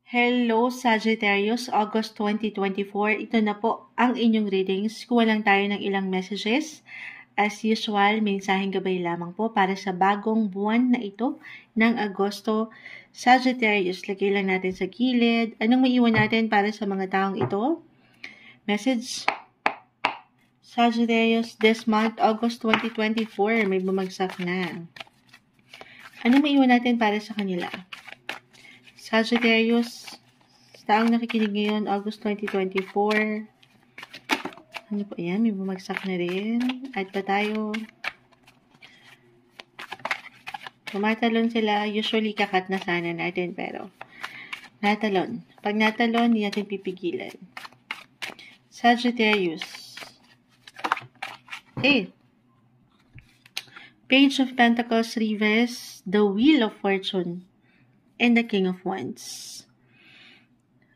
Hello Sagittarius, August 2024. Ito na po ang inyong readings. Kuha lang tayo ng ilang messages. As usual, mensaheng gabay lamang po para sa bagong buwan na ito ng Agosto. Sagittarius, lagay lang natin sa gilid. Anong maiwan natin para sa mga taong ito? Message. Sagittarius, this month, August 2024, may bumagsak na. Anong maiwan natin para sa kanila? Sagittarius, taong nakikinig ngayon, August 2024. Ano po yan? May bumagsak na rin. At pa tayo. Tumatalon sila. Usually, kakat na sana natin, pero natalon. Pag natalon, hindi natin pipigilan. Sagittarius. Okay. Page of Pentacles, Reverse, the Wheel of Fortune, and the King of Wands.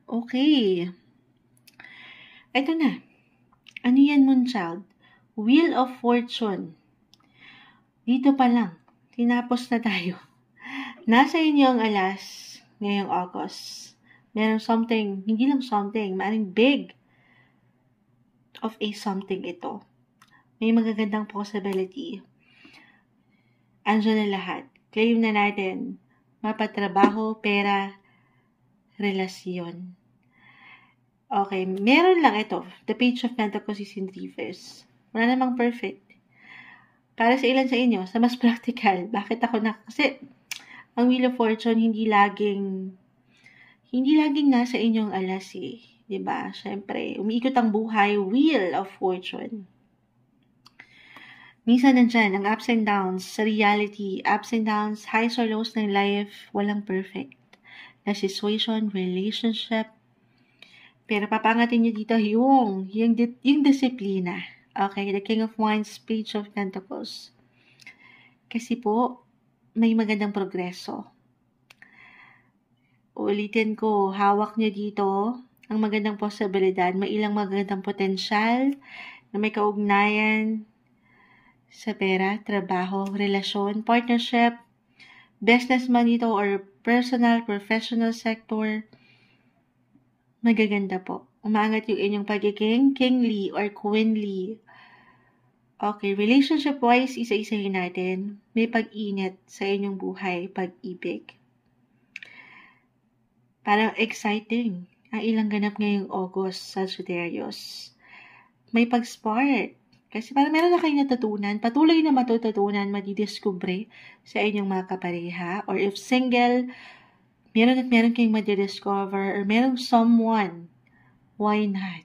Okay. Ito na. Ano yan, Moonchild? Wheel of Fortune. Dito pa lang. Tinapos na tayo. Nasa inyo ang alas ngayong August. Merong something, hindi lang something, maaaring big of a something ito. May magagandang possibility. Andiyan na lahat. Claim na natin. Mapatrabaho, pera, relasyon. Okay, meron lang ito. The Page of Pentacles is in reverse. Wala namang perfect. Para sa ilan sa inyo, sa mas practical, bakit ako kasi ang Wheel of Fortune hindi laging nasa inyong alas eh. 'Di ba? Syempre, umiikot ang buhay, Wheel of Fortune. Minsan nandyan, ang ups and downs sa reality, ups and downs, highs or lows ng life, walang perfect na situation, relationship. Pero papangatin nyo dito yung disiplina. Okay, the King of Wands, Page of Pentacles. Kasi po, may magandang progreso. Ulitin ko, hawak nyo dito ang magandang posibilidad, may ilang magandang potensyal na may kaugnayan sa pera, trabaho, relasyon, partnership, business man dito or personal, professional sector. Magaganda po. Umaangat yung inyong pagiging kingly or queenly. Okay, relationship-wise, isa-isahin natin. May pag-init sa inyong buhay, pag-ibig. Parang exciting ang ilang ganap ngayong August, Sagittarius. May pag-spark. Kasi parang meron na kayong natutunan, patuloy na matututunan, madidiscover sa inyong mga kapareha. Or if single, meron kayong madidiscover or merong someone, why not?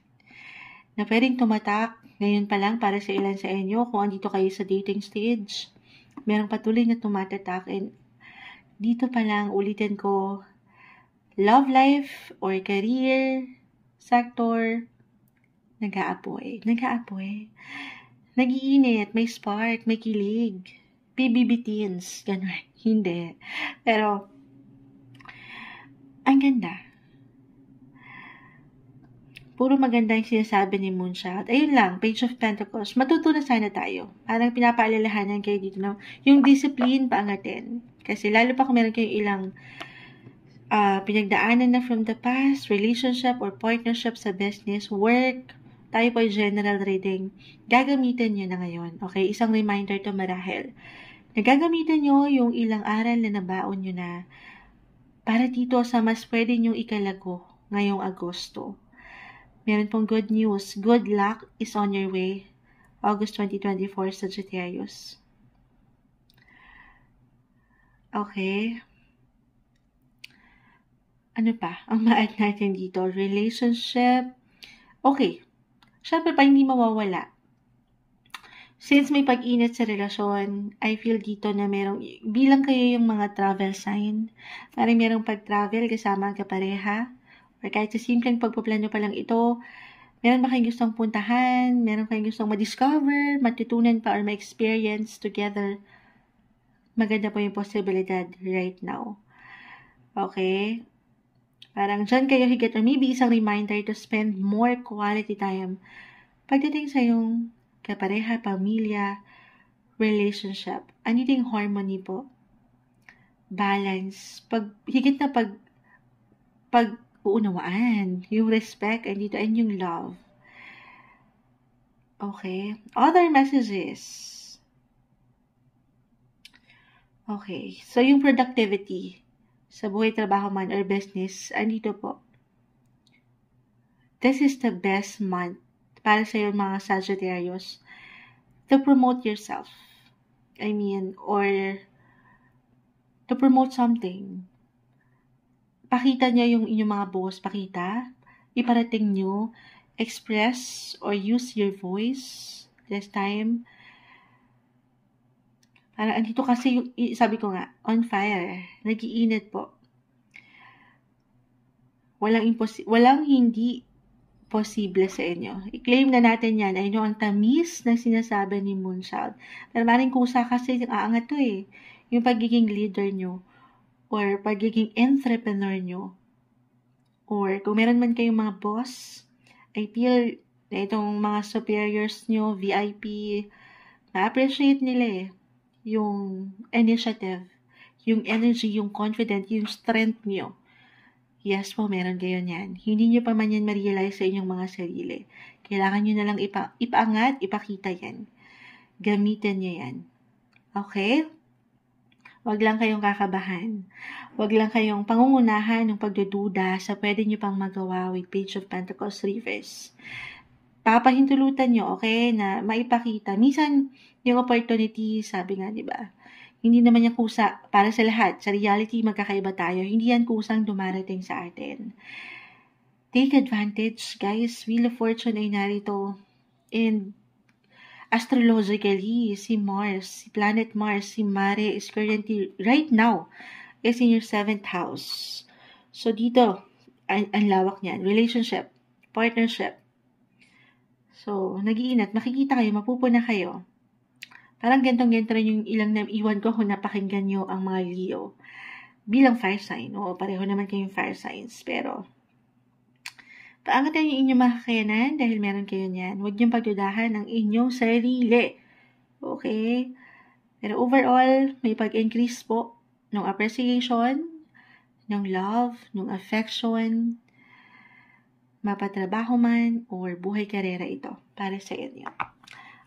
Na pwedeng tumatak ngayon pa lang para sa ilan sa inyo kung andito kayo sa dating stage. Merong patuloy na tumatatak and dito pa lang, ulitin ko, love life or career, sector, nag-aapoy. Nag-iinit, may spark, may kilig. PBB teens, gano'n. Hindi. Pero, ang ganda. Puro maganda yung sinasabi ni Moonchild. Ayun lang, Page of Pentacles. Matutunan sana tayo. Parang pinapaalalahanan kayo dito na yung discipline paangatin. Kasi lalo pa kung meron kayong ilang pinagdaanan na from the past, relationship or partnership sa business, work, tayo po ay general reading. Gagamitin nyo na ngayon. Okay? Isang reminder to marahil. Nagagamitin nyo yung ilang aral na nabaon nyo na para dito sa mas pwede nyo ikalago ngayong Agosto. Meron pong good news. Good luck is on your way. August 2024, Sagittarius. Okay. Ano pa? Ang ma-add natin dito. Relationship. Okay. Siyempre pa hindi mawawala. Since may pag-init sa relasyon, I feel dito na bilang kayo yung mga travel sign, parang merong pag-travel kasama ang kapareha, or kahit sa simpleng pagpaplano pa lang ito, meron ba kayong gustong puntahan, meron kayong gustong ma-discover, matutunan pa or ma-experience together, maganda po yung posibilidad right now. Okay? Parang dyan kayo higit or maybe isang reminder to spend more quality time pagdating sa yung kapareha, pamilya, relationship. Anything harmony po. Balance. Higit na pag-uunawaan, yung respect, and yung love. Okay. Other messages. Okay. So, yung productivity sa buhay, trabaho man, or business, andito po. This is the best month para sa iyo mga Sagittarius to promote yourself. Or to promote something. Pakita niyo yung inyong mga boss, iparating niyo, express or use your voice this time. Parang andito kasi yung, sabi ko nga, on fire, nag-iinit po. Walang hindi posible sa inyo. I-claim na natin yan. I know ang tamis ng sinasabi ni Moonchild. Pero maring kusa kasi aangat to eh. Yung pagiging leader nyo or pagiging entrepreneur nyo. Or kung meron man kayong mga boss, I feel na itong mga superiors nyo, VIP, na-appreciate nila eh. Yung initiative, yung energy, yung confidence, yung strength nyo. Yes po, meron kayo niyan. Hindi nyo pa man yan ma-realize sa inyong mga sarili. Kailangan nyo na lang ipaangat, ipakita yan. Gamitin nyo yan. Okay? Huwag lang kayong kakabahan. Huwag lang kayong pangungunahan ng pagdududa sa pwede nyo pang magawa with Page of Pentacles reverse. Papahintulutan nyo, okay, na maipakita. Minsan, yung opportunity, sabi nga, di ba? Hindi naman yan kusa para sa lahat. Sa reality, magkakaiba tayo. Hindi yan kusang dumarating sa atin. Take advantage, guys. Wheel of Fortune ay narito. And astrologically, si Mars, si planet Mars, si Mare is currently, right now, is in your 7th house. So, dito, ang lawak niyan. Relationship, partnership. So, nag-iinat. Makikita kayo, mapupuna kayo. Parang gantong-ganto rin yung ilang iwan ko kung napakinggan nyo ang mga Leo. Bilang fire sign. Oo, pareho naman kayong fire signs. Pero, paangatan yung inyong makakayanan dahil meron kayo niyan. Huwag niyong pagdudahan ng inyong sarili. Okay? Pero overall, may pag-increase po ng appreciation, ng love, ng affection, mapatrabaho man, or buhay karera ito para sa inyo.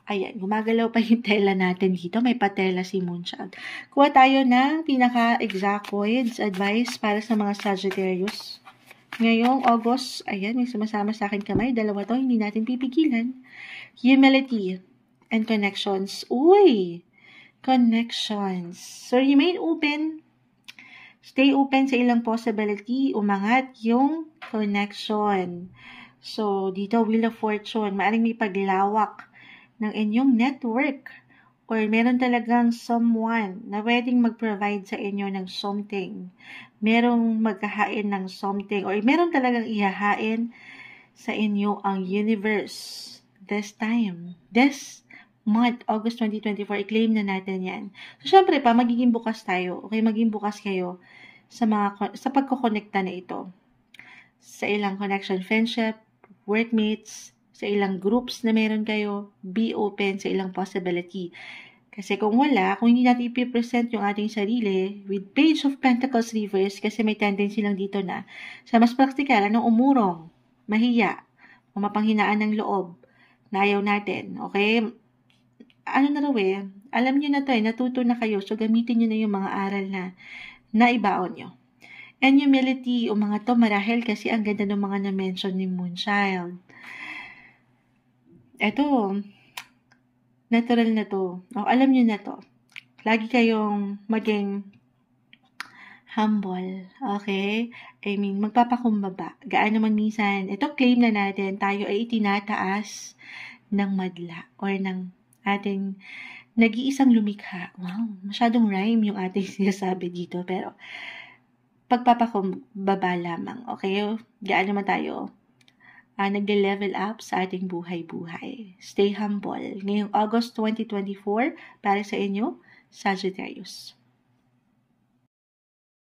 Ayan, gumagalaw pa yung tela natin dito. May patela si Moonchild. Kuha tayo ng pinaka-exact coins advice para sa mga Sagittarius. Ngayong August, ayan, may sumasama sa akin kamay. Dalawa to, hindi natin pipigilan. Humility and connections. Uy! Connections. So, remain open. Stay open sa ilang possibility. Umangat yung connection. So, dito, Wheel of Fortune. Maaring may paglawak ng inyong network or meron talagang someone na pwedeng mag-provide sa inyo ng something. Merong magkahain ng something or meron talagang ihahain sa inyo ang universe this time. This month, August 2024, i-claim na natin yan. So, syempre pa, magiging bukas tayo. Okay, maging bukas kayo sa pagkokonekta na ito. Sa ilang connection, friendship, workmates, sa ilang groups na meron kayo, be open sa ilang possibility. Kasi kung hindi natin ipipresent yung ating sarili with Page of Pentacles reverse, kasi may tendency lang dito na sa mas praktikal, umurong, mahiya, o mapanghinaan ng loob, na ayaw natin, okay? Alam nyo na to natuto na kayo, so gamitin nyo na yung mga aral na naibaon nyo. And humility, o mga to marahil kasi ang ganda ng mga na-mention ni Moonchild. Eto, natural na to. O, alam nyo na to. Lagi kayong maging humble. Okay? I mean, magpapakumbaba. Gaano man minsan, ito claim na natin, tayo ay itinataas ng madla or ng ating nag-iisang lumikha. Wow, masyadong rhyme yung ating sinasabi dito. Pero, pagpapakumbaba lamang. Okay? Gaano man tayo nagle-level up sa ating buhay-buhay. Stay humble. Ngayong August 2024, para sa inyo, Sagittarius.